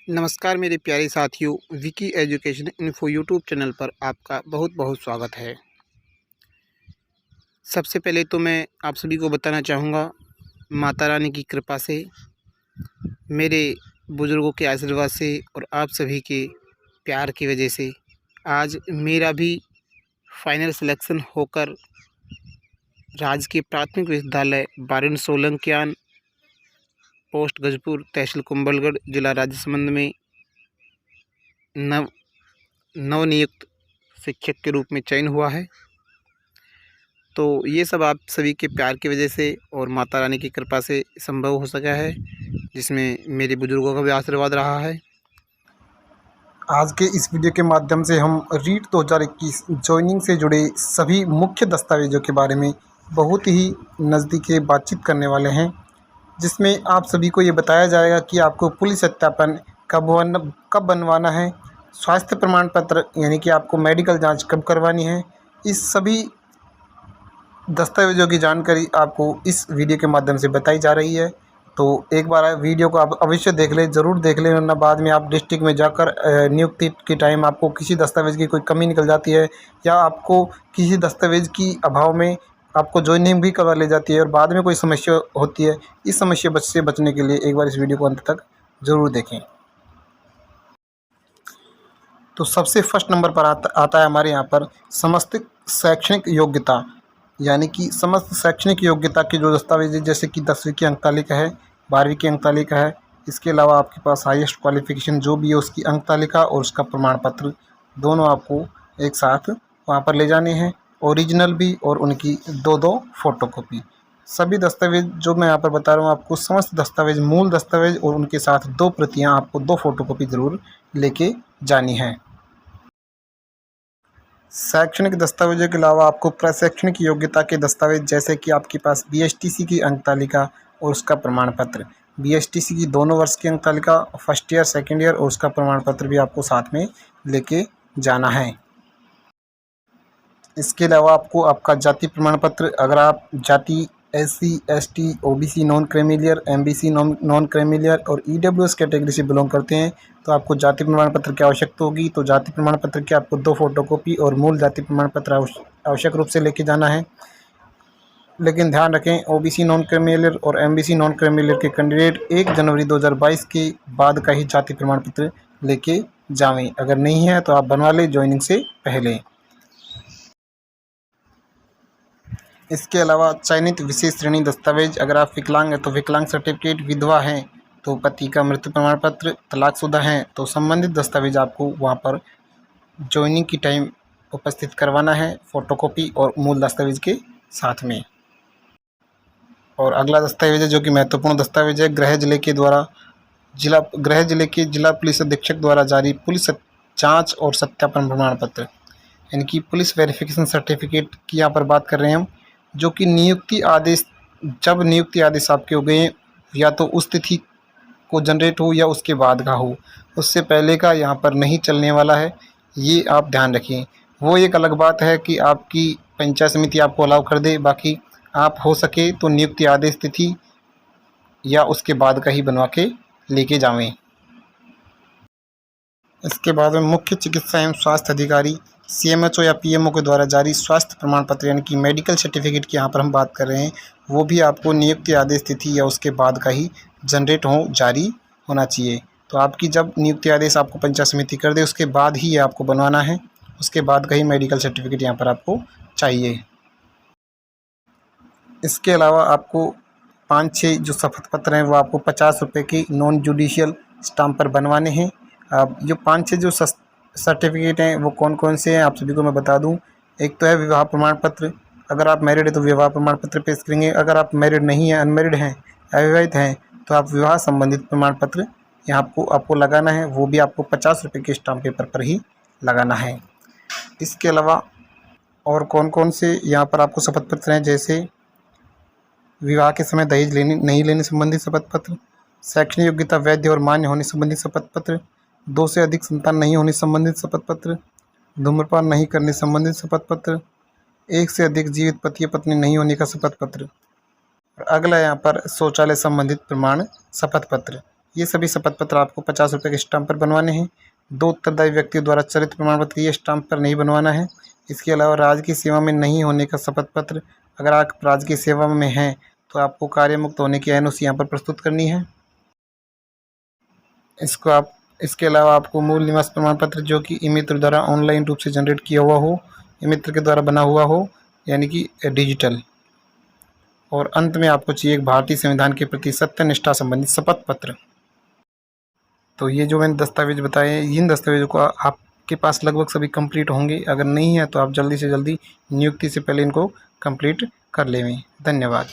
नमस्कार मेरे प्यारे साथियों, Vicky education info YouTube channel पर आपका बहुत बहुत स्वागत है। सबसे पहले तो मैं आप सभी को बताना चाहूँगा, माता रानी की कृपा से, मेरे बुज़ुर्गों के आशीर्वाद से और आप सभी के प्यार की वजह से आज मेरा भी फाइनल सिलेक्शन होकर राजकीय प्राथमिक विद्यालय बारिन सोलंकियान, पोस्ट गजपुर, तहसील कुंभलगढ़, जिला राजसमंद में नवनियुक्त शिक्षक के रूप में चयन हुआ है। तो ये सब आप सभी के प्यार की वजह से और माता रानी की कृपा से संभव हो सका है, जिसमें मेरे बुजुर्गों का भी आशीर्वाद रहा है। आज के इस वीडियो के माध्यम से हम रीट 2021 जॉइनिंग से जुड़े सभी मुख्य दस्तावेज़ों के बारे में बहुत ही नज़दीक से बातचीत करने वाले हैं, जिसमें आप सभी को ये बताया जाएगा कि आपको पुलिस सत्यापन कब बनवाना है, स्वास्थ्य प्रमाण पत्र यानी कि आपको मेडिकल जांच कब करवानी है। इस सभी दस्तावेज़ों की जानकारी आपको इस वीडियो के माध्यम से बताई जा रही है। तो एक बार वीडियो को आप अवश्य देख लें, ज़रूर देख लें, वरना बाद में आप डिस्ट्रिक्ट में जाकर नियुक्ति के टाइम आपको किसी दस्तावेज़ की कोई कमी निकल जाती है या आपको किसी दस्तावेज़ की अभाव में आपको जॉइनिंग भी करवा ली जाती है और बाद में कोई समस्या होती है। इस समस्या से बचने के लिए एक बार इस वीडियो को अंत तक ज़रूर देखें। तो सबसे फर्स्ट नंबर पर आता है हमारे यहाँ पर समस्त शैक्षणिक योग्यता, यानी कि समस्त शैक्षणिक योग्यता के जो दस्तावेज है, जैसे कि 10वीं की अंक तालिका है, 12वीं की अंक तालिका है, इसके अलावा आपके पास हाईएस्ट क्वालिफिकेशन जो भी है उसकी अंक तालिका और उसका प्रमाण पत्र दोनों आपको एक साथ वहाँ पर ले जाने हैं, ओरिजिनल भी और उनकी दो फोटोकॉपी। सभी दस्तावेज जो मैं यहाँ पर बता रहा हूँ आपको, समस्त दस्तावेज, मूल दस्तावेज और उनके साथ 2 प्रतियाँ आपको 2 फोटोकॉपी ज़रूर लेके जानी है। शैक्षणिक दस्तावेजों के अलावा आपको प्रशैक्षणिक योग्यता के दस्तावेज, जैसे कि आपके पास बीएसटीसी की अंक तालिका और उसका प्रमाण पत्र, बीएसटीसी की दोनों वर्ष की अंक तालिका, फर्स्ट ईयर, सेकेंड ईयर और उसका प्रमाण पत्र भी आपको साथ में लेके जाना है। इसके अलावा आपको आपका जाति प्रमाण पत्र, अगर आप जाति SC ST OBC non creamy layer, MBC non creamy layer और EWS कैटेगरी से बिलोंग करते हैं तो आपको जाति प्रमाण पत्र की आवश्यकता होगी। तो जाति प्रमाण पत्र की आपको 2 फोटोकॉपी और मूल जाति प्रमाण पत्र आवश्यक रूप से लेके जाना है। लेकिन ध्यान रखें, OBC नॉन क्रीमिलियर और MBC नॉन क्रीमिलियर के कैंडिडेट 1 जनवरी 2022 के बाद का ही जाति प्रमाण पत्र लेके जावें। अगर नहीं है तो आप बनवा लें ज्वाइनिंग से पहले। इसके अलावा चयनित विशेष श्रेणी दस्तावेज, अगर आप विकलांग हैं तो विकलांग सर्टिफिकेट, विधवा हैं तो पति का मृत्यु प्रमाण पत्र, तलाकशुदा हैं तो संबंधित दस्तावेज आपको वहां पर ज्वाइनिंग की टाइम उपस्थित करवाना है, फोटोकॉपी और मूल दस्तावेज के साथ में। और अगला दस्तावेज है जो कि महत्वपूर्ण दस्तावेज है, गृह जिले के जिला पुलिस अधीक्षक द्वारा जारी पुलिस जाँच और सत्यापन प्रमाण पत्र, यानी कि पुलिस वेरिफिकेशन सर्टिफिकेट की यहाँ पर बात कर रहे हैं हम, जो कि जब नियुक्ति आदेश आपके हो गए या तो उस तिथि को जनरेट हो या उसके बाद का हो, उससे पहले का यहाँ पर नहीं चलने वाला है, ये आप ध्यान रखें। वो एक अलग बात है कि आपकी पंचायत समिति आपको अलाउ कर दे, बाकी आप हो सके तो नियुक्ति आदेश तिथि या उसके बाद का ही बनवा के लेके जावें। इसके बाद में मुख्य चिकित्सा एवं स्वास्थ्य अधिकारी CMHO या PMO के द्वारा जारी स्वास्थ्य प्रमाण पत्र, यानी कि मेडिकल सर्टिफिकेट की यहाँ पर हम बात कर रहे हैं, वो भी आपको नियुक्ति आदेश तिथि या उसके बाद का ही जनरेट जारी होना चाहिए। तो आपकी जब नियुक्ति आदेश आपको पंचायत समिति कर दे उसके बाद ही ये आपको बनवाना है, उसके बाद का ही मेडिकल सर्टिफिकेट यहाँ पर आपको चाहिए। इसके अलावा आपको 5-6 जो शपथ पत्र हैं वो आपको 50 रुपये की नॉन जुडिशियल स्टाम्प पर बनवाने हैं। अब जो 5-6 जो सर्टिफिकेट हैं वो कौन कौन से हैं आप सभी को मैं बता दूं। एक तो है विवाह प्रमाण पत्र, अगर आप मैरिड हैं तो विवाह प्रमाण पत्र पेश करेंगे, अगर आप मैरिड नहीं हैं, अनमैरिड हैं, अविवाहित हैं तो आप विवाह संबंधित प्रमाण पत्र यहाँ आपको लगाना है, वो भी आपको 50 रुपये के स्टाम्प पेपर पर ही लगाना है। इसके अलावा और कौन कौन से यहाँ पर आपको शपथ पत्र हैं, जैसे विवाह के समय दहेज नहीं लेने संबंधित शपथ पत्र, शैक्षणिक योग्यता वैध और मान्य होने संबंधित शपथ पत्र, 2 से अधिक संतान नहीं होने संबंधित शपथ पत्र, धूम्रपान नहीं करने संबंधित शपथ पत्र, 1 से अधिक जीवित पति पत्नी नहीं होने का शपथ पत्र। और अगला यहाँ पर शौचालय संबंधित प्रमाण शपथ पत्र, ये सभी शपथ पत्र आपको 50 रुपये के स्टाम्प पर बनवाने हैं। 2 उत्तरदायी व्यक्तियों द्वारा चरित्र प्रमाण पत्र ये स्टाम्प पर नहीं बनवाना है। इसके अलावा राज्य की सेवा में नहीं होने का शपथ पत्र, अगर आप राज्य की सेवा में हैं तो आपको कार्यमुक्त होने की एनओसी यहाँ पर प्रस्तुत करनी है। इसके अलावा आपको मूल निवास प्रमाण पत्र जो कि ई-मित्र द्वारा ऑनलाइन रूप से जनरेट किया हुआ हो, ई-मित्र के द्वारा बना हुआ हो, यानी कि डिजिटल। और अंत में आपको चाहिए एक भारतीय संविधान के प्रति सत्यनिष्ठा संबंधित शपथ पत्र। तो ये जो मैंने दस्तावेज बताए, इन दस्तावेजों को आपके पास लगभग सभी कंप्लीट होंगे। अगर नहीं है तो आप जल्दी से जल्दी नियुक्ति से पहले इनको कंप्लीट कर लें। धन्यवाद।